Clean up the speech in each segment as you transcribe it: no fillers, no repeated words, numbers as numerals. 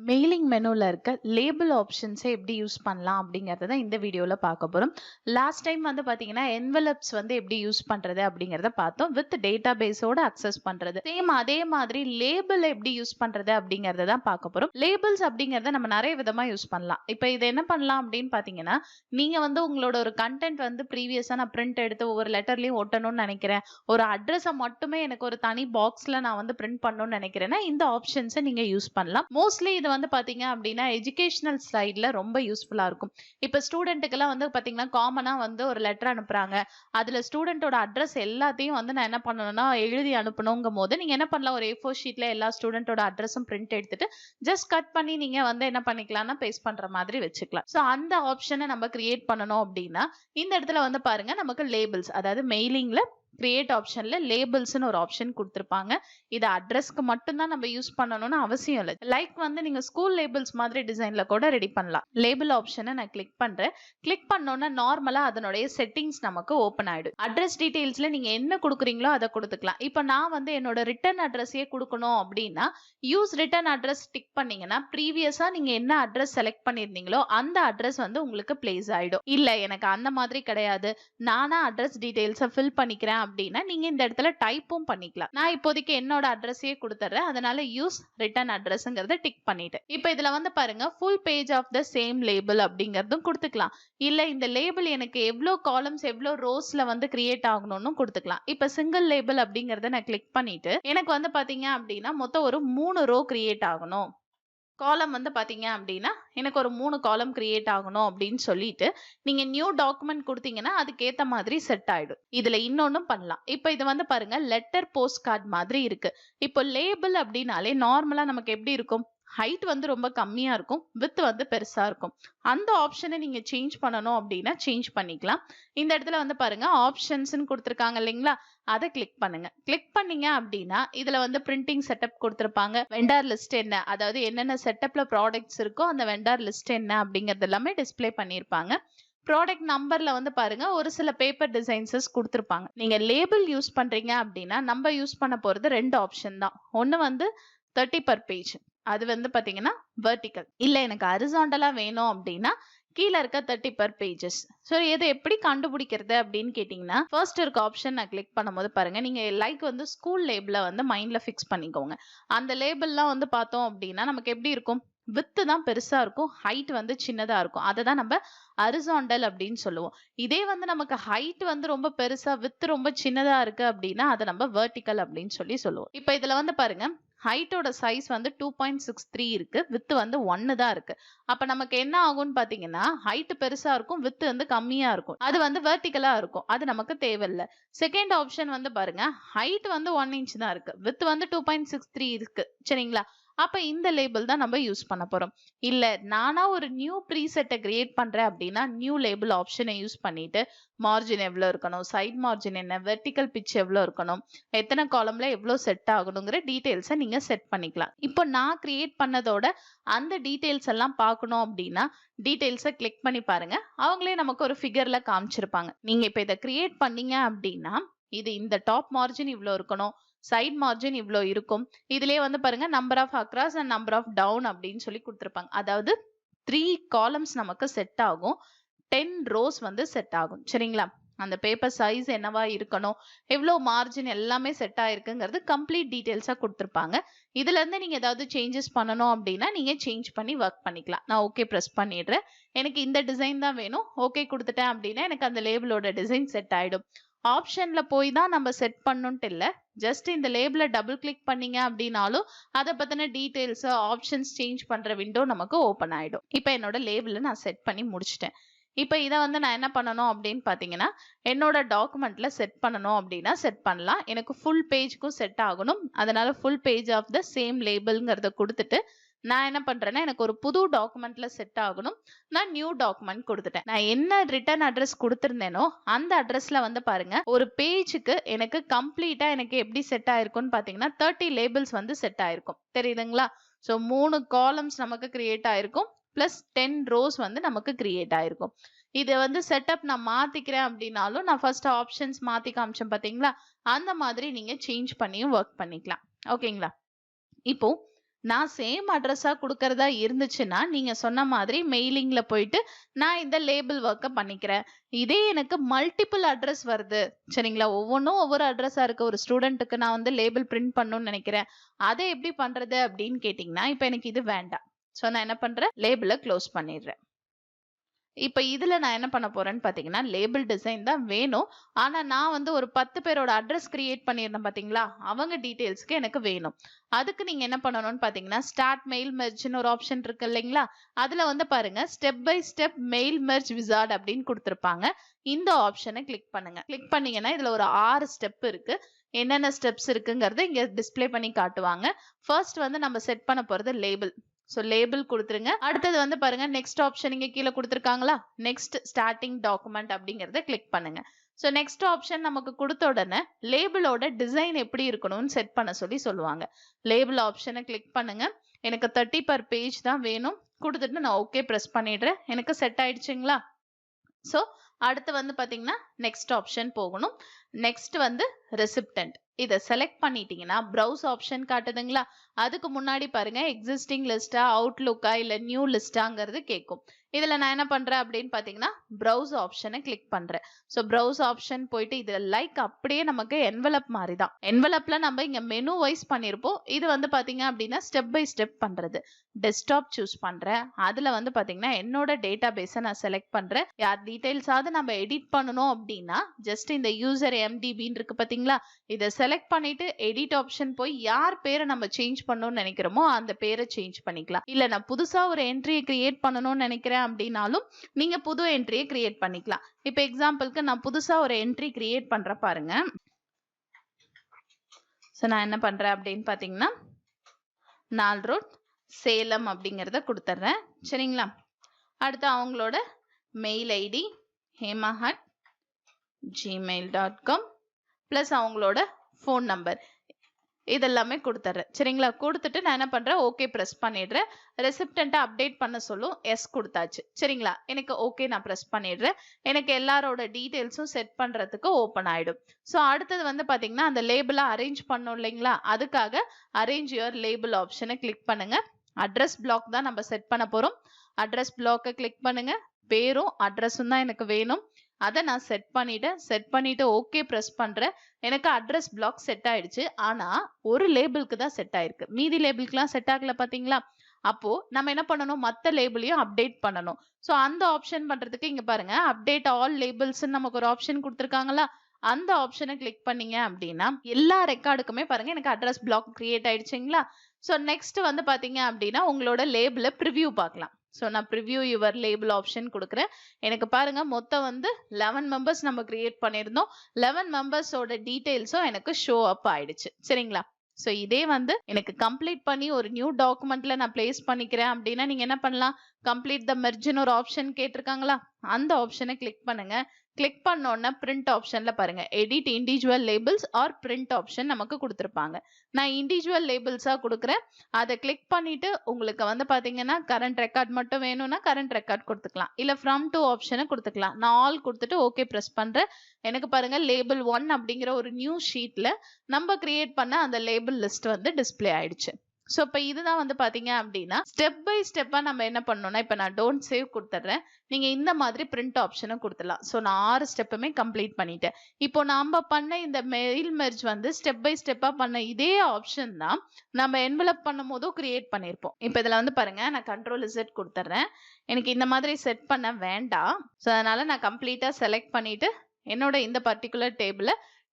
Mailing மெனுல இருக்க label ஆப்ஷன்ஸை எப்படி use பண்ணலாம் அப்படிங்கறத தான் இந்த வீடியோல பார்க்க போறோம். லாஸ்ட் டைம் வந்து பாத்தீங்கன்னா என்வலப்ஸ் வந்து எப்படி யூஸ் பண்றது அப்படிங்கறத பார்த்தோம். வித் டேட்டா பேஸோட அக்சஸ் பண்றது. சேம் அதே மாதிரி லேபிள் எப்படி யூஸ் பண்றது அப்படிங்கறத தான் பார்க்க போறோம். லேபிள்ஸ் அப்படிங்கறத நம்ம நிறைய விதமா யூஸ் பண்ணலாம். இப்போ இது என்ன பண்ணலாம் அப்படின்னு பாத்தீங்கன்னா, நீங்க வந்து உங்களோட ஒரு கண்டென்ட் வந்து ப்ரீவியஸா நான் பிரிண்ட் எடுத்து ஒவ்வொரு லெட்டர்லயும் ஒட்டணும்னு நினைக்கிறேன். ஒரு அட்ரஸை மட்டுமே எனக்கு ஒரு தனி பாக்ஸ்ல நான் வந்து பிரிண்ட் பண்ணணும்னு நினைக்கிறேன்னா இந்த ஆப்ஷன்ஸை நீங்க யூஸ் பண்ணலாம். மோஸ்ட்லி இது வந்து பாத்தீங்க அப்படின்னா எஜுகேஷனல் சைட்ல ரொம்ப யூஸ்ஃபுல்லா இருக்கும். இப்ப ஸ்டூடெண்ட்டுக்கெல்லாம் வந்து பாத்தீங்கன்னா காமனா வந்து ஒரு லெட்டர் அனுப்புறாங்க. அதுல ஸ்டூடெண்டோட அட்ரஸ் எல்லாத்தையும் வந்து நான் என்ன பண்ணணும்னா எழுதி அனுப்பணுங்கும் போது நீங்க என்ன பண்ணலாம், ஒரு A4 ஷீட்ல எல்லா ஸ்டூடெண்டோட அட்ரஸும் பிரிண்ட் எடுத்துட்டு ஜஸ்ட் கட் பண்ணி நீங்க வந்து என்ன பண்ணிக்கலாம்னா பேஸ்ட் பண்ற மாதிரி வச்சுக்கலாம். சோ அந்த ஆப்ஷனை நம்ம கிரியேட் பண்ணணும் அப்படின்னா இந்த இடத்துல வந்து பாருங்க நமக்கு லேபிள்ஸ், அதாவது மெயிலிங்ல கிரியேட் ஆப்ஷன்ல லேபிள்ஸ்னு ஒரு ஆப்ஷன் கொடுத்திருப்பாங்க. இது அட்ரஸ்க்கு மட்டும் தான் நம்ம யூஸ் பண்ணணும்னு அவசியம் இல்லை. லைக் வந்து நீங்க ஸ்கூல் லேபிள்ஸ் மாதிரி டிசைன்ல கூட ரெடி பண்ணலாம். லேபிள் ஆப்ஷனை நான் கிளிக் பண்றேன். கிளிக் பண்ணோம்னா நார்மலா அதனுடைய செட்டிங்ஸ் நமக்கு ஓபன் ஆயிடும். அட்ரஸ் டீடைல்ஸ்ல நீங்க என்ன கொடுக்குறீங்களோ அதை கொடுத்துக்கலாம். இப்போ நான் வந்து என்னோட ரிட்டர்ன் அட்ரஸையே கொடுக்கணும் அப்படின்னா யூஸ் ரிட்டர்ன் அட்ரஸ் டிக் பண்ணீங்கன்னா ப்ரீவியஸா நீங்க என்ன அட்ரஸ் செலக்ட் பண்ணிருந்தீங்களோ அந்த அட்ரஸ் வந்து உங்களுக்கு பிளேஸ் ஆயிடும். இல்ல எனக்கு அந்த மாதிரி கிடையாது, நானா அட்ரஸ் டீடைல்ஸை ஃபில் பண்ணிக்கிறேன் அப்படின்னா நீங்க இந்த இடத்துல டைப்பும் பண்ணிக்கலாம். நான் இப்போதைக்கு என்னோட அட்ரஸையே கொடுத்துறேன். அதனால யூஸ் ரிட்டர்ன் அட்ரஸ்ங்கறத டிக் பண்ணிட்டேன். இப்போ இதுல வந்து பாருங்க full page of the same label அப்படிங்கறதும் கொடுத்துக்கலாம். இல்ல இந்த லேபிள் எனக்கு எவ்வளவு காலம்ஸ் எவ்வளவு ரோஸ்ல வந்து கிரியேட் ஆகணும்னு கொடுத்துக்கலாம். இப்ப சிங்கிள் லேபிள் அப்படிங்கறத நான் கிளிக் பண்ணிட்டு எனக்கு வந்து பாத்தீங்க அப்படின்னா மொத்தம் ஒரு 3 ரோ கிரியேட் ஆகணும். காலம் வந்து பாத்தீங்க அப்படின்னா எனக்கு ஒரு 3 காலம் கிரியேட் ஆகணும் அப்படின்னு சொல்லிட்டு நீங்க நியூ டாக்குமெண்ட் கொடுத்தீங்கன்னா அதுக்கேத்த மாதிரி செட் ஆயிடும். இதுல இன்னொன்னும் பண்ணலாம். இப்போ இது வந்து பாருங்க லெட்டர் போஸ்ட் கார்டு மாதிரி இருக்கு. இப்போ லேபிள் அப்படின்னாலே நார்மலா நமக்கு எப்படி இருக்கும், ஹைட் வந்து ரொம்ப கம்மியா இருக்கும், வித் வந்து பெருசா இருக்கும். அந்த ஆப்ஷனை நீங்க சேஞ்ச் பண்ணணும் அப்படின்னா சேஞ்ச் பண்ணிக்கலாம். இந்த இடத்துல வந்து பாருங்க ஆப்ஷன்ஸ்னு கொடுத்துருக்காங்க இல்லைங்களா, அதை கிளிக் பண்ணுங்க. கிளிக் பண்ணீங்க அப்படின்னா இதுல வந்து பிரிண்டிங் செட்டப் கொடுத்திருப்பாங்க. வெண்டார் லிஸ்ட் என்ன, அதாவது என்னென்ன செட்டப்ல ப்ராடக்ட்ஸ் இருக்கோ அந்த வெண்டார் லிஸ்ட் என்ன அப்படிங்கறது எல்லாமே டிஸ்பிளே பண்ணிருப்பாங்க. ப்ராடக்ட் நம்பர்ல வந்து பாருங்க ஒரு சில பேப்பர் டிசைன்ஸஸ் கொடுத்திருப்பாங்க. நீங்க லேபிள் யூஸ் பண்றீங்க அப்படின்னா நம்ம யூஸ் பண்ண போறது 2 ஆப்ஷன் தான். ஒன்னு வந்து 30 per page, அது வந்து பாத்தீங்கன்னா வெர்டிக்கல். இல்ல எனக்கு ஹரிசாண்டலா வேணும் அப்படின்னா கீழே இருக்க 30 per pages. ஸோ இதை எப்படி கண்டுபிடிக்கிறது அப்படின்னு கேட்டீங்கன்னா ஃபர்ஸ்ட் இருக்க ஆப்ஷன் நான் கிளிக் பண்ணும்போது பாருங்க நீங்க லைக் வந்து ஸ்கூல் லேபிள வந்து மைண்ட்ல ஃபிக்ஸ் பண்ணிக்கோங்க. அந்த லேபிள்லாம் வந்து பார்த்தோம் அப்படின்னா நமக்கு எப்படி இருக்கும், வித்து தான் பெருசா இருக்கும், ஹைட் வந்து சின்னதா இருக்கும். அதை தான் நம்ம ஹரிசாண்டல் அப்படின்னு சொல்லுவோம். இதே வந்து நமக்கு ஹைட் வந்து ரொம்ப பெருசா வித்து ரொம்ப சின்னதா இருக்கு அப்படின்னா அதை நம்ம வெர்டிக்கல் அப்படின்னு சொல்லுவோம். இப்போ இதுல வந்து பாருங்க ஹைட்டோட சைஸ் வந்து 2.63 இருக்கு, வித்து வந்து 1 தான் இருக்கு. அப்ப நமக்கு என்ன ஆகும்னு பாத்தீங்கன்னா ஹைட் பெருசா இருக்கும், வித்து வந்து கம்மியா இருக்கும், அது வந்து வெர்டிக்கலா இருக்கும். அது நமக்கு தேவையில்லை. செகண்ட் ஆப்ஷன் வந்து பாருங்க ஹைட் வந்து 1 inch தான் இருக்கு, வித்து வந்து 2.63 இருக்கு. சரிங்களா, அப்ப இந்த லேபிள் தான் நம்ம யூஸ் பண்ண போறோம். இல்ல நானா ஒரு நியூ ப்ரீசெட்டை கிரியேட் பண்றேன் அப்படின்னா நியூ லேபிள் ஆப்ஷனை யூஸ் பண்ணிட்டு மார்ஜின் எவ்வளவு இருக்கணும், சைட் மார்ஜின் என்ன, வெர்டிக்கல் பிட்ச் எவ்வளவு இருக்கணும், எத்தனை காலம்ல எவ்வளவு செட் ஆகணுங்கிற டீடைல்ஸை நீங்க செட் பண்ணிக்கலாம். இப்போ நான் கிரியேட் பண்ணதோட அந்த டீடைல்ஸ் எல்லாம் பார்க்கணும் அப்படின்னா டீடைல்ஸை கிளிக் பண்ணி பாருங்க. அவங்களே நமக்கு ஒரு ஃபிகர்ல காமிச்சிருப்பாங்க. நீங்க இப்ப இதை கிரியேட் பண்ணீங்க அப்படின்னா இது இந்த டாப் மார்ஜின் இவ்வளவு இருக்கணும், சைட் மார்ஜின் இவ்வளோ இருக்கும். இதுலயே வந்து பாருங்க number of across and number of down அப்படின்னு சொல்லி கொடுத்துருப்பாங்க. அதாவது 3 காலம்ஸ் நமக்கு செட் ஆகும், 10 ரோஸ் வந்து செட் ஆகும். சரிங்களா, அந்த பேப்பர் சைஸ் என்னவா இருக்கணும், எவ்வளோ மார்ஜின் எல்லாமே செட் ஆயிருக்குங்கிறது கம்ப்ளீட் டீடைல்ஸா கொடுத்துருப்பாங்க. இதுல இருந்து நீங்க ஏதாவது சேஞ்சஸ் பண்ணணும் அப்படின்னா நீங்க சேஞ்ச் பண்ணி ஒர்க் பண்ணிக்கலாம். நான் ஓகே ப்ரெஸ் பண்ணிடுறேன். எனக்கு இந்த டிசைன் தான் வேணும், ஓகே கொடுத்துட்டேன் அப்படின்னா எனக்கு அந்த லேபிளோட டிசைன் செட் ஆயிடும். ஆப்ஷன்ல போய் தான் நம்ம செட் பண்ணணும்ட்டு இல்லை, ஜஸ்ட் இந்த லேபிள டபுள் கிளிக் பண்ணீங்க அப்படின்னாலும் அதை பத்தின டீடைல்ஸ் ஆப்ஷன்ஸ் சேஞ்ச் பண்ற விண்டோ நமக்கு ஓபன் ஆயிடும். இப்போ என்னோட லேபிள நான் செட் பண்ணி முடிச்சிட்டேன். இப்போ இதை வந்து நான் என்ன பண்ணணும் அப்படின்னு பாத்தீங்கன்னா என்னோட டாக்குமெண்ட்ல செட் பண்ணணும் அப்படின்னா செட் பண்ணலாம். எனக்கு ஃபுல் பேஜ்க்கும் செட் ஆகணும், அதனால full page of the same லேபிள்ங்கிறத கொடுத்துட்டு நான் என்ன பண்றேன்னா எனக்கு ஒரு புது டாக்குமெண்ட்ல செட் ஆகணும், நான் நியூ டாக்குமெண்ட் கொடுத்துட்டேன். நான் என்ன ரிட்டர்ன் அட்ரஸ் கொடுத்திருந்தேனோ அந்த அட்ரஸ்ல வந்து பாருங்க ஒரு பேஜுக்கு எனக்கு கம்ப்ளீட்டா எனக்கு எப்படி செட் ஆயிருக்கும்னு பாத்தீங்கன்னா 30 லேபிள்ஸ் வந்து செட் ஆயிருக்கும். தெரியுதுங்களா, ஸோ 3 காலம்ஸ் நமக்கு கிரியேட் ஆயிருக்கும், பிளஸ் 10 ரோஸ் வந்து நமக்கு கிரியேட் ஆயிருக்கும். இது வந்து செட்டப் நான் மாத்திக்கிறேன் அப்படின்னாலும் நான் ஃபர்ஸ்ட் ஆப்ஷன்ஸ் மாத்தி காமிச்சேன் பாத்தீங்களா, அந்த மாதிரி நீங்க சேஞ்ச் பண்ணியும் ஒர்க் பண்ணிக்கலாம். ஓகேங்களா, இப்போ நான் சேம் அட்ரஸா குடுக்கறதா இருந்துச்சுன்னா, நீங்க சொன்ன மாதிரி மெயிலிங்ல போயிட்டு நான் இந்த லேபிள் ஒர்க்க பண்ணிக்கிறேன். இதே எனக்கு மல்டிபிள் அட்ரஸ் வருது. சரிங்களா? ஒவ்வொன்னும் ஒவ்வொரு அட்ரஸா இருக்கு. ஒரு ஸ்டூடண்ட்க்கு நான் வந்து லேபிள் பிரிண்ட் பண்ணணும்னு நெனைக்கிறேன். அத எப்படி பண்றது அப்படின்னு கேட்டீங்கன்னா, இப்ப எனக்கு இது வேண்டாம். சோ நான் என்ன பண்றேன்? லேபிள க்ளோஸ் பண்ணிடுறேன். இப்ப இதுல நான் என்ன பண்ண போறேன்னு பாத்தீங்கன்னா, லேபிள் டிசைன் தான் வேணும். ஆனா நான் வந்து ஒரு 10 பேரோட அட்ரஸ் கிரியேட் பண்ணியிருந்தேன் பாத்தீங்களா? அவங்க டீடைல்ஸ்க்கு எனக்கு வேணும். அதுக்கு நீங்க என்ன பண்ணணும்னு பாத்தீங்கன்னா, ஸ்டார்ட் மெயில் மெர்ஜ்ன்னு ஒரு ஆப்ஷன் இருக்கு இல்லைங்களா? அதுல வந்து பாருங்க, step by step mail merge wizard அப்படின்னு குடுத்திருப்பாங்க. இந்த ஆப்ஷனை கிளிக் பண்ணுங்க. கிளிக் பண்ணீங்கன்னா, இதுல ஒரு 6 ஸ்டெப் இருக்கு. என்னென்ன ஸ்டெப்ஸ் இருக்குங்கிறத இங்க டிஸ்ப்ளே பண்ணி காட்டுவாங்க. ஃபர்ஸ்ட் வந்து நம்ம செட் பண்ண போறது லேபிள். சோ லேபிள் குடுத்துருங்க. அடுத்தது வந்து பாருங்க நெக்ஸ்ட் ஆப்ஷன் இங்க கீழ குடுத்திருக்காங்களா? நெக்ஸ்ட் ஸ்டார்ட்டிங் டாக்குமெண்ட் அப்படிங்கறத கிளிக் பண்ணுங்க. சோ நெக்ஸ்ட் ஆப்ஷன் நமக்கு குடுத்த உடனே லேபிளோட டிசைன் எப்படி இருக்கணும்னு செட் பண்ண சொல்லுவாங்க. லேபிள் ஆப்ஷனை கிளிக் பண்ணுங்க. எனக்கு 30 per பேஜ் தான் வேணும். குடுத்துட்டு நான் ஓகே பிரஸ் பண்ணிடுறேன். எனக்கு செட் ஆயிடுச்சுங்களா? சோ அடுத்து வந்து பாத்தீங்கன்னா நெக்ஸ்ட் ஆப்ஷன் போகணும். நெக்ஸ்ட் வந்து ரெசிப்டன்ட். இத செலக்ட் பண்ணிட்டீங்கன்னா ப்ரௌஸ் ஆப்ஷன் காட்டுதுங்களா? அதுக்கு முன்னாடி பாருங்க எக்ஸிஸ்டிங் லிஸ்டா, அவுட்லுக்கா இல்ல நியூ லிஸ்டாங்கிறது கேட்கும். இதுல நான் என்ன பண்றேன் அப்படின்னு பாத்தீங்கன்னா ப்ரௌஸ் ஆப்ஷனை கிளிக் பண்றேன். சோ ப்ரௌஸ் ஆப்ஷன் போயிட்டு இது லைக் அப்படியே நமக்கு என்வலப் மாதிரி தான். என்வலப்ல நம்ம இங்க மெனு வைஸ் பண்ணிருப்போம். இது வந்து பாத்தீங்க அப்படின்னா ஸ்டெப் பை ஸ்டெப் பண்றது. டெஸ்க்டாப் சூஸ் பண்றேன். அதுல வந்து பாத்தீங்கன்னா என்னோட டேட்டா பேஸை நான் செலக்ட் பண்றேன். யார் டீடைல்ஸாவது நம்ம எடிட் பண்ணணும் அப்படின்னா ஜஸ்ட் இந்த யூசர் எம்டிபின்னு இருக்கு பாத்தீங்களா? இதை செலக்ட் பண்ணிட்டு எடிட் ஆப்ஷன் போய் யார் பேரை நம்ம சேஞ்ச் பண்ணணும்னு நினைக்கிறோமோ அந்த பேரை சேஞ்ச் பண்ணிக்கலாம். இல்ல நான் புதுசா ஒரு என்ட்ரியை கிரியேட் பண்ணணும்னு நினைக்கிறேன் அப்படின்னாலும் நீங்க புது என்ட்ரியை கிரியேட் பண்ணிக்கலாம். இப்ப எக்ஸாம்பிளுக்கு நான் புதுசா ஒரு என்ட்ரி கிரியேட் பண்றேன் பாருங்க. சோ நான் என்ன பண்றேன் அப்படின்னு பாத்தீங்கன்னா நால் ரோட் சேலம் அப்படிங்கறத கொடுத்துறேன். சரிங்களா? அடுத்து அவங்களோட மெயில் ஐடி hema@gmail.com பிளஸ் அவங்களோட ஃபோன் நம்பர் இதெல்லாமே கொடுத்துறேன். சரிங்களா? கொடுத்துட்டு நான் என்ன பண்றேன்? ஓகே பிரஸ் பண்ணிடுறேன். ரெசிப்டன்ட்டை அப்டேட் பண்ண சொல்லும். எஸ் கொடுத்தாச்சு. சரிங்களா? எனக்கு ஓகே நான் பிரஸ் பண்ணிடுறேன். எனக்கு எல்லாரோட டீடைல்ஸும் செட் பண்றதுக்கு ஓப்பன் ஆயிடும். ஸோ அடுத்தது வந்து பாத்தீங்கன்னா அந்த லேபிளை அரேஞ்ச் பண்ணோம் இல்லைங்களா? அதுக்காக அரேஞ்ச் யுவர் லேபிள் ஆப்ஷனை கிளிக் பண்ணுங்க. அட்ரஸ் பிளாக் தான் நம்ம செட் பண்ண போறோம். அட்ரஸ் பிளாக்கை கிளிக் பண்ணுங்க. பேரும் அட்ரஸும் தான் எனக்கு வேணும். அதை நான் செட் பண்ணிட்டேன். செட் பண்ணிட்டு ஓகே பிரஸ் பண்றேன். எனக்கு அட்ரஸ் பிளாக் செட் ஆயிடுச்சு. ஆனா ஒரு லேபிளுக்கு தான் செட் ஆயிருக்கு. மீதி லேபிளுக்குலாம் செட் ஆகல பாத்தீங்களா? அப்போ நம்ம என்ன பண்ணணும்? மத்த லேபிளையும் அப்டேட் பண்ணணும். சோ அந்த ஆப்ஷன் பண்றதுக்கு இங்க பாருங்க அப்டேட் ஆல் லேபிள்ஸ் நமக்கு ஒரு ஆப்ஷன் கொடுத்திருக்காங்களா? அந்த ஆப்ஷனை கிளிக் பண்ணீங்க அப்படின்னா எல்லா ரெக்கார்டுக்குமே பாருங்க எனக்கு அட்ரஸ் பிளாக் கிரியேட் ஆயிடுச்சுங்களா? சோ நெக்ஸ்ட் வந்து பாத்தீங்க அப்படின்னா உங்களோட லேபிள ப்ரிவ்யூ பார்க்கலாம். சோ நான் ப்ரிவ்யூ யுவர் லேபிள் ஆப்ஷன் கொடுக்குறேன். எனக்கு பாருங்க மொத்தம் வந்து 11 மெம்பர்ஸ் நம்ம கிரியேட் பண்ணியிருந்தோம். 11 மெம்பர்ஸோட டீடைல்ஸும் எனக்கு ஷோ அப் ஆயிடுச்சு. சரிங்களா? சோ இதே வந்து எனக்கு கம்ப்ளீட் பண்ணி ஒரு நியூ டாக்குமெண்ட்ல நான் பிளேஸ் பண்ணிக்கிறேன் அப்படின்னா நீங்க என்ன பண்ணலாம்? கம்ப்ளீட் த மெர்ஜ்னு ஒரு ஆப்ஷன் கேட்டிருக்காங்களா? அந்த ஆப்ஷனை கிளிக் பண்ணுங்க. கிளிக் பண்ண உடனே பிரிண்ட் ஆப்ஷன்ல பாருங்க edit individual labels or print option நமக்கு கொடுத்திருப்பாங்க. நான் இண்டிவிஜுவல் லேபிள்ஸா கொடுக்குறேன். அதை கிளிக் பண்ணிட்டு உங்களுக்கு வந்து பாத்தீங்கன்னா கரண்ட் ரெக்கார்ட் மட்டும் வேணும்னா கரண்ட் ரெக்கார்ட் கொடுத்துக்கலாம். இல்ல ஃப்ரம் டு ஆப்ஷனை கொடுத்துக்கலாம். நான் ஆல் கொடுத்துட்டு ஓகே பிரஸ் பண்றேன். எனக்கு பாருங்க லேபிள் 1 அப்படிங்கிற ஒரு நியூ ஷீட்ல நம்ம கிரியேட் பண்ண அந்த லேபிள் லிஸ்ட் வந்து டிஸ்ப்ளே ஆயிடுச்சு. சோ இப்ப இதுதான் வந்து பாத்தீங்க அப்படின்னா ஸ்டெப் பை ஸ்டெப்பா நம்ம என்ன பண்ணணும்னா இப்ப நான் டோன்ட் சேவ் கொடுத்துறேன். நீங்க இந்த மாதிரி பிரிண்ட் ஆப்ஷனை கொடுத்துடலாம். சோ நான் 6 ஸ்டெப்புமே கம்ப்ளீட் பண்ணிட்டேன். இப்போ நாம பண்ண இந்த மெயில் மெர்ஜ் வந்து ஸ்டெப் பை ஸ்டெப்பா பண்ண இதே ஆப்ஷன் தான் நம்ம என்வலப் பண்ணும் போதும் கிரியேட் பண்ணிருப்போம். இப்ப இதுல வந்து பாருங்க நான் கண்ட்ரோல் Z கொடுத்துறேன். எனக்கு இந்த மாதிரி செட் பண்ண வேண்டாம். சோ அதனால நான் கம்ப்ளீட்டா செலக்ட் பண்ணிட்டு என்னோட இந்த பர்டிகுலர் டேபிள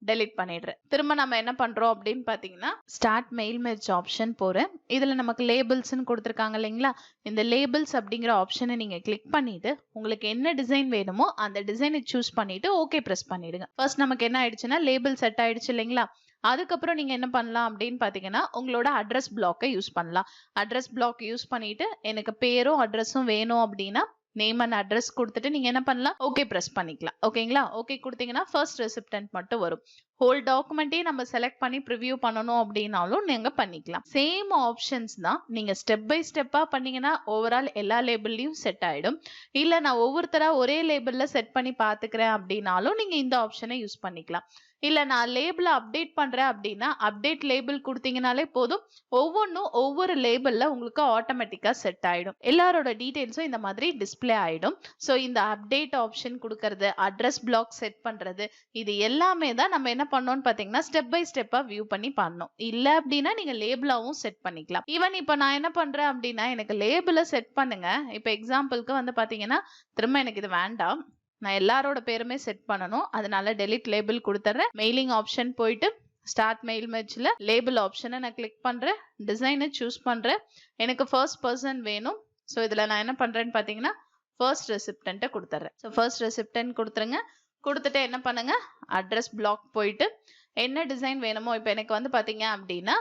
டெலிட் பண்ணிடுறேன். திரும்ப நம்ம என்ன பண்றோம் அப்படின்னு பாத்தீங்கன்னா ஸ்டார்ட் மெயில் மெர்ஜ் ஆப்ஷன் போறேன். இதுல நமக்கு லேபிள்ஸ்னு கொடுத்திருக்காங்க இல்லைங்களா? இந்த லேபிள்ஸ் அப்படிங்கிற ஆப்ஷனை நீங்க கிளிக் பண்ணிட்டு உங்களுக்கு என்ன டிசைன் வேணுமோ அந்த டிசைனை சூஸ் பண்ணிட்டு ஓகே பிரஸ் பண்ணிடுங்க. ஃபர்ஸ்ட் நமக்கு என்ன ஆயிடுச்சுன்னா லேபிள் செட் ஆயிடுச்சு இல்லைங்களா? அதுக்கப்புறம் நீங்க என்ன பண்ணலாம் அப்படின்னு பாத்தீங்கன்னா உங்களோட அட்ரஸ் பிளாக்கை யூஸ் பண்ணலாம். அட்ரஸ் பிளாக் யூஸ் பண்ணிட்டு எனக்கு பேரும் அட்ரஸும் வேணும் அப்படின்னா நேம் அண்ட் அட்ரஸ் கொடுத்துட்டு நீங்க என்ன பண்ணலாம்? ஓகே பிரஸ் பண்ணிக்கலாம். ஓகேங்களா? ஓகே கொடுத்தீங்கன்னா ஃபர்ஸ்ட் ரெசிப்டன்ட் மட்டும் வரும். ஹோல் டாக்குமெண்ட்டே நம்ம செலக்ட் பண்ணி ப்ரிவ்யூ பண்ணணும் அப்படின்னாலும் நீங்க பண்ணிக்கலாம். சேம் ஆப்ஷன்ஸ் தான். நீங்க ஸ்டெப் பை ஸ்டெப்பா பண்ணீங்கன்னா ஓவரால் எல்லா லேபிள்லயும் செட் ஆயிடும். இல்ல நான் ஒவ்வொருத்தரா ஒரே லேபிள்ல செட் பண்ணி பாத்துக்கிறேன் அப்படின்னாலும் நீங்க இந்த ஆப்ஷனை யூஸ் பண்ணிக்கலாம். இல்ல நான் லேபிள அப்டேட் பண்றேன் அப்படின்னா, அப்டேட் லேபிள் குடுத்தீங்கனாலே போதும். ஒவ்வொன்னும் ஒவ்வொரு லேபிள்ல உங்களுக்கு ஆட்டோமேட்டிக்கா செட் ஆயிடும். எல்லாரோட டீடைல்ஸும் இந்த மாதிரி டிஸ்ப்ளே ஆயிடும். சோ இந்த அப்டேட் ஆப்ஷன் குடுக்கறது, அட்ரஸ் பிளாக் செட் பண்றது, இது எல்லாமே தான் நம்ம என்ன பண்ணோம்னு பார்த்தீங்கன்னா, ஸ்டெப் பை ஸ்டெப்பா வியூ பண்ணி பண்ணணும். இல்ல அப்படின்னா நீங்க லேபிளாவும் செட் பண்ணிக்கலாம். ஈவன் இப்ப நான் என்ன பண்றேன் அப்படின்னா, எனக்கு லேபிள செட் பண்ணுங்க. இப்ப எக்ஸாம்பிள்க்கு வந்து பார்த்தீங்கன்னா, திரும்ப எனக்கு இது வேண்டாம். நான் எல்லாரோட பேருமே செட் பண்ணணும். அதனால டெலீட் லேபிள் குடுத்துறேன். மெயிலிங் ஆப்ஷன் போயிட்டு ஸ்டார்ட் மெயில் மெர்ஜ்ல லேபிள் ஆப்ஷனை நான் கிளிக் பண்றேன். டிசைனை சூஸ் பண்றேன். எனக்கு ஃபர்ஸ்ட் பர்சன் வேணும். ஸோ இதுல நான் என்ன பண்றேன்னு பாத்தீங்கன்னா ஃபர்ஸ்ட் ரெசிப்டன்ட்டை கொடுத்துறேன். ஸோ ஃபர்ஸ்ட் ரெசிப்டன்ட் கொடுத்துருங்க. கொடுத்துட்டு என்ன பண்ணுங்க, அட்ரஸ் பிளாக் போயிட்டு என்ன டிசைன் வேணுமோ, இப்போ எனக்கு வந்து பாத்தீங்க அப்படின்னா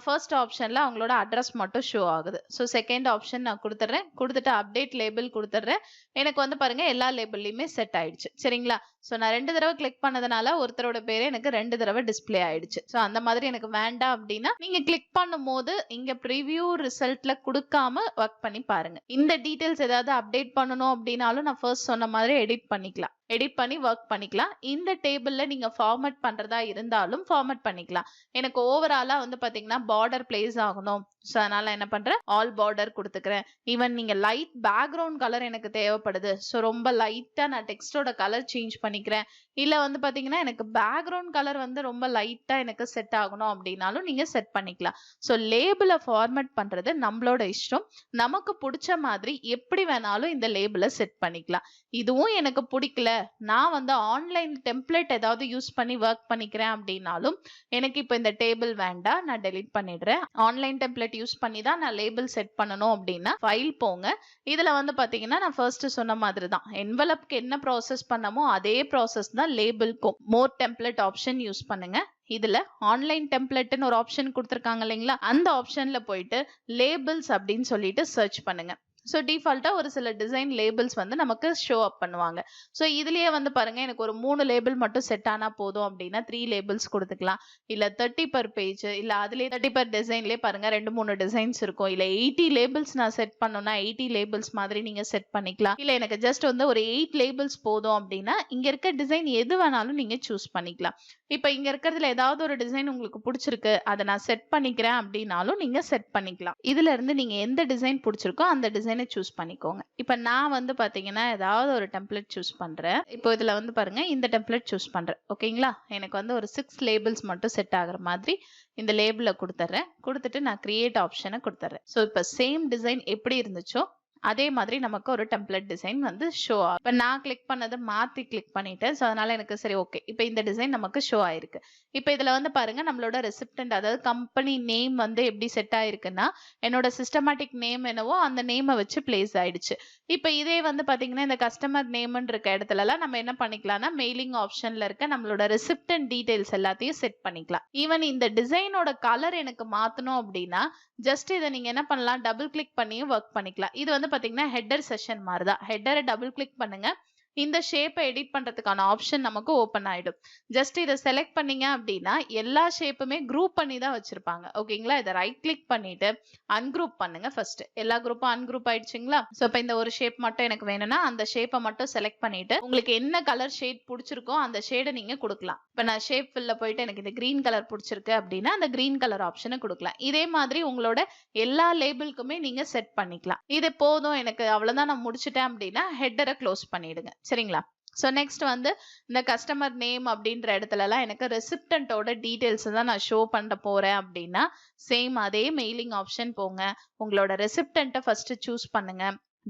ஃபர்ஸ்ட் ஆப்ஷன்ல அவங்களோட அட்ரஸ் மட்டும் ஷோ ஆகுது. ஸோ செகண்ட் ஆப்ஷன் நான் கொடுத்துட்றேன். கொடுத்துட்டு அப்டேட் லேபிள் கொடுத்துட்றேன். எனக்கு வந்து பாருங்க எல்லா லேபிள்லையுமே செட் ஆயிடுச்சு. சரிங்களா? ஸோ நான் 2 தடவை கிளிக் பண்ணதுனால ஒருத்தரோட பேரே எனக்கு 2 தடவை டிஸ்ப்ளே ஆயிடுச்சு. ஸோ அந்த மாதிரி எனக்கு வேண்டாம் அப்படின்னா நீங்க கிளிக் பண்ணும்போது இங்க ப்ரிவ்யூ ரிசல்ட்ல கொடுக்காம ஒர்க் பண்ணி பாருங்க. இந்த டீடைல்ஸ் ஏதாவது அப்டேட் பண்ணணும் அப்படின்னாலும் நான் ஃபர்ஸ்ட் சொன்ன மாதிரி எடிட் பண்ணிக்கலாம். எடிட் பண்ணி ஒர்க் பண்ணிக்கலாம். இந்த டேபிள்ல நீங்க ஃபார்மட் பண்றதா இருந்தாலும் ஃபார்மட் பண்ணிக்கலாம். எனக்கு ஓவராலா வந்து பாத்தீங்கன்னா பார்டர் பிளேஸ் ஆகணும். ஸோ அதனால என்ன பண்றேன், ஆல் பார்டர் கொடுத்துக்கிறேன். ஈவன் நீங்க லைட் பேக்ரவுண்ட் கலர் எனக்கு தேவைப்படுது. ஸோ ரொம்ப லைட்டா நான் டெக்ஸ்டோட கலர் சேஞ்ச் பண்ணிக்கிறேன். இல்ல வந்து பாத்தீங்கன்னா எனக்கு பேக்ரவுண்ட் கலர் வந்து ரொம்ப லைட்டா எனக்கு செட் ஆகணும் அப்படின்னாலும் நீங்க செட் பண்ணிக்கலாம். ஸோ லேபிளை ஃபார்மட் பண்றது நம்மளோட இஷ்டம். நமக்கு பிடிச்ச மாதிரி எப்படி வேணாலும் இந்த லேபிளை செட் பண்ணிக்கலாம். இதுவும் எனக்கு பிடிக்கல, நான் வந்து ஆன்லைன் டெம்ப்ளேட் ஏதாவது யூஸ் பண்ணி ஒர்க் பண்ணிக்கிறேன் அப்படின்னாலும் எனக்கு இப்போ இந்த டேபிள் வேண்டாம், நான் டெலீட் பண்ணிடுறேன். ஆன்லைன் டெம்ப்ளேட் யூஸ் பண்ணி தான் நான் லேபிள் செட் பண்ணணும் அப்படின்னா ஃபைல் போங்க. இதுல வந்து பாத்தீங்கன்னா நான் ஃபர்ஸ்ட் சொன்ன மாதிரி தான் என்வலப்க்கு என்ன ப்ராசஸ் பண்ணமோ அதே ப்ராசஸ் தான் லேபிள்க்கும். மோர் டெம்ப்ளேட் ஆப்ஷன் யூஸ் பண்ணுங்க. இதுல ஆன்லைன் டெம்ப்ளேட்னு ஒரு ஆப்ஷன் கொடுத்துருக்காங்க இல்லைங்களா, அந்த ஆப்ஷன்ல போயிட்டு லேபிள்ஸ் அப்படின்னு சொல்லிட்டு சர்ச் பண்ணுங்க. ஸோ டிஃபால்ட்டா ஒரு சில டிசைன் லேபிள்ஸ் வந்து நமக்கு ஷோ அப் பண்ணுவாங்க. ஸோ இதுலயே வந்து பாருங்க எனக்கு ஒரு 3 லேபிள் மட்டும் செட் ஆனா போதும் அப்படின்னா 3 லேபிள்ஸ் கொடுத்துக்கலாம். இல்ல 30 per பேஜ், இல்ல அதுலயே 30 per டிசைன்லயே பாருங்க 2-3 டிசைன்ஸ் இருக்கும். இல்ல 80 லேபிள்ஸ் நான் செட் பண்ணணும்னா 80 லேபிள்ஸ் மாதிரி நீங்க செட் பண்ணிக்கலாம். இல்ல எனக்கு ஜஸ்ட் வந்து ஒரு 8 லேபிள்ஸ் போதும் அப்படின்னா இங்க இருக்க டிசைன் எது வேணாலும் நீங்க சூஸ் பண்ணிக்கலாம். இப்ப இங்க இருக்கிறதுல ஏதாவது ஒரு டிசைன் உங்களுக்கு பிடிச்சிருக்கு, அதை நான் செட் பண்ணிக்கிறேன் அப்படின்னாலும் நீங்க செட் பண்ணிக்கலாம். இதுல இருந்து நீங்க எந்த டிசைன் பிடிச்சிருக்கோ அந்த டிசைனை சூஸ் பண்ணிக்கோங்க. இப்ப நான் வந்து பாத்தீங்கன்னா ஏதாவது ஒரு டெம்ப்ளேட் சூஸ் பண்றேன். இப்போ இதுல வந்து பாருங்க இந்த டெம்ப்ளேட் சூஸ் பண்றேன். ஓகேங்களா? எனக்கு வந்து ஒரு 6 லேபிள்ஸ் மட்டும் செட் ஆகுற மாதிரி இந்த லேபிள கொடுத்துறேன். கொடுத்துட்டு நான் கிரியேட் ஆப்ஷனை கொடுத்துறேன். ஸோ இப்போ சேம் டிசைன் எப்படி இருந்துச்சோ அதே மாதிரி நமக்கு ஒரு டெம்ப்ளேட் டிசைன் வந்து ஷோ ஆகும். இப்போ நான் கிளிக் பண்ணதை மாத்தி கிளிக் பண்ணிட்டேன். ஸோ அதனால எனக்கு சரி ஓகே, இப்போ இந்த டிசைன் நமக்கு ஷோ ஆயிருக்கு. இப்போ இதுல வந்து பாருங்க நம்மளோட ரெசிப்டன்ட், அதாவது கம்பெனி நேம் வந்து எப்படி செட் ஆயிருக்குன்னா என்னோட சிஸ்டமேட்டிக் நேம் என்னவோ அந்த நேமை வச்சு பிளேஸ் ஆயிடுச்சு. இப்போ இதே வந்து பாத்தீங்கன்னா இந்த கஸ்டமர் நேம்னு இருக்க இடத்துலலாம் நம்ம என்ன பண்ணிக்கலாம்னா மெயிலிங் ஆப்ஷன்ல இருக்க நம்மளோட ரெசிப்டன்ட் டீடைல்ஸ் எல்லாத்தையும் செட் பண்ணிக்கலாம். ஈவன் இந்த டிசைனோட கலர் எனக்கு மாத்தணும் அப்படின்னா ஜஸ்ட் இதை நீங்க என்ன பண்ணலாம், டபுள் கிளிக் பண்ணியும் ஒர்க் பண்ணிக்கலாம். இது வந்து பாத்தீங்கன்னா ஹெட்டர் செஷன் மாதிரி தான். ஹெட்டரை டபுள் கிளிக் பண்ணுங்க. இந்த ஷேப்பை எடிட் பண்றதுக்கான ஆப்ஷன் நமக்கு ஓபன் ஆயிடும். ஜஸ்ட் இதை செலக்ட் பண்ணீங்க அப்படின்னா எல்லா ஷேப்புமே குரூப் பண்ணி தான் வச்சிருப்பாங்க. ஓகேங்களா? இதை ரைட் கிளிக் பண்ணிட்டு அன்குரூப் பண்ணுங்க. ஃபர்ஸ்ட் எல்லா குரூப்பும் அன்குரூப் ஆயிடுச்சுங்களா? ஸோ இப்போ இந்த ஒரு ஷேப் மட்டும் எனக்கு வேணும்னா அந்த ஷேப்பை மட்டும் செலக்ட் பண்ணிட்டு உங்களுக்கு என்ன கலர் ஷேட் பிடிச்சிருக்கோ அந்த ஷேடை நீங்க கொடுக்கலாம். இப்போ நான் ஷேப் ஃபில்ல போயிட்டு எனக்கு இந்த கிரீன் கலர் பிடிச்சிருக்கு அப்படின்னா அந்த கிரீன் கலர் ஆப்ஷனை கொடுக்கலாம். இதே மாதிரி உங்களோட எல்லா லேபிளுக்குமே நீங்க செட் பண்ணிக்கலாம். இது போதும் எனக்கு அவ்வளவுதான் நான் முடிச்சிட்டேன் அப்படின்னா ஹெட்டரை க்ளோஸ் பண்ணிடுங்க. சரிங்களா? ஸோ நெக்ஸ்ட் வந்து இந்த கஸ்டமர் நேம் அப்படின்ற இடத்துலலாம் எனக்கு ரெசிப்டன்ட்டோட டீடைல்ஸ் தான் நான் ஷோ பண்ண போறேன் அப்படின்னா சேம் அதே மெயிலிங் ஆப்ஷன் போங்க. உங்களோட ரெசிப்டன்ட்டை ஃபர்ஸ்ட் சூஸ் பண்ணுங்க.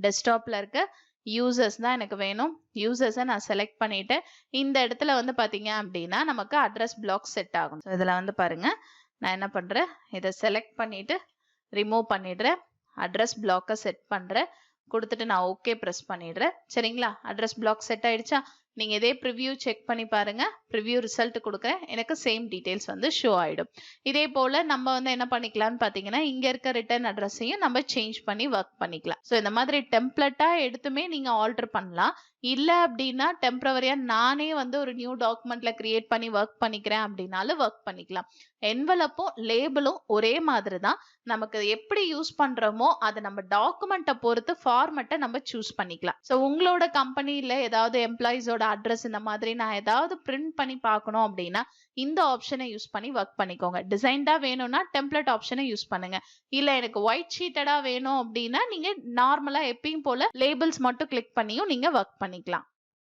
டெஸ்க்டாப்ல இருக்க யூசர்ஸ் தான் எனக்கு வேணும். யூசர்ஸை நான் செலக்ட் பண்ணிட்டு இந்த இடத்துல வந்து பாத்தீங்க அப்படின்னா நமக்கு அட்ரஸ் பிளாக் செட் ஆகும். ஸோ இதுல வந்து பாருங்க நான் என்ன பண்றேன், இதை செலக்ட் பண்ணிட்டு ரிமூவ் பண்ணிடுறேன். அட்ரஸ் பிளாக்கை செட் பண்றேன். கொடுத்துட்டு நான் ஓகே ப்ரெஸ் பண்ணிடுறேன். சரிங்களா? அட்ரஸ் பிளாக் செட் ஆயிடுச்சா? நீங்க இதே ப்ரிவ்யூ செக் பண்ணி பாருங்க. ப்ரிவ்யூ ரிசல்ட் கொடுக்குறேன். எனக்கு சேம் டீடைல்ஸ் வந்து ஷோ ஆயிடும். இதே போல நம்ம வந்து என்ன பண்ணிக்கலாம்னு பாத்தீங்கன்னா இங்க இருக்க ரிட்டர்ன் அட்ரஸையும் நம்ம சேஞ்ச் பண்ணி ஒர்க் பண்ணிக்கலாம். ஸோ இந்த மாதிரி டெம்ப்ளேட்டா எடுத்துமே நீங்க ஆல்டர் பண்ணலாம். இல்ல அப்படின்னா டெம்பரவரியா நானே வந்து ஒரு நியூ டாக்குமெண்ட்ல கிரியேட் பண்ணி ஒர்க் பண்ணிக்கிறேன் அப்படின்னாலும் ஒர்க் பண்ணிக்கலாம். என்வலப்பும் லேபிளும் ஒரே மாதிரி தான். நமக்கு எப்படி யூஸ் பண்றோமோ அதை நம்ம டாக்குமெண்ட்டை பொறுத்து ஃபார்மட்டை நம்ம சூஸ் பண்ணிக்கலாம். ஸோ உங்களோட கம்பெனில ஏதாவது எம்ப்ளாயிஸோட அட்ரஸ் இந்த மாதிரி நான் ஏதாவது பிரிண்ட் பண்ணி பார்க்கணும் அப்படின்னா இந்த ஆப்ஷனை யூஸ் பண்ணி ஒர்க் பண்ணிக்கோங்க. டிசைன்டா வேணும்னா டெம்ப்ளேட் ஆப்ஷனை யூஸ் பண்ணுங்க. இல்ல எனக்கு ஒயிட் ஷீட்டடா வேணும் அப்படின்னா நீங்க நார்மலா எப்பயும் போல லேபிள்ஸ் மட்டும் கிளிக் பண்ணியும் நீங்க ஒர்க் பண்ணிக்கலாம்.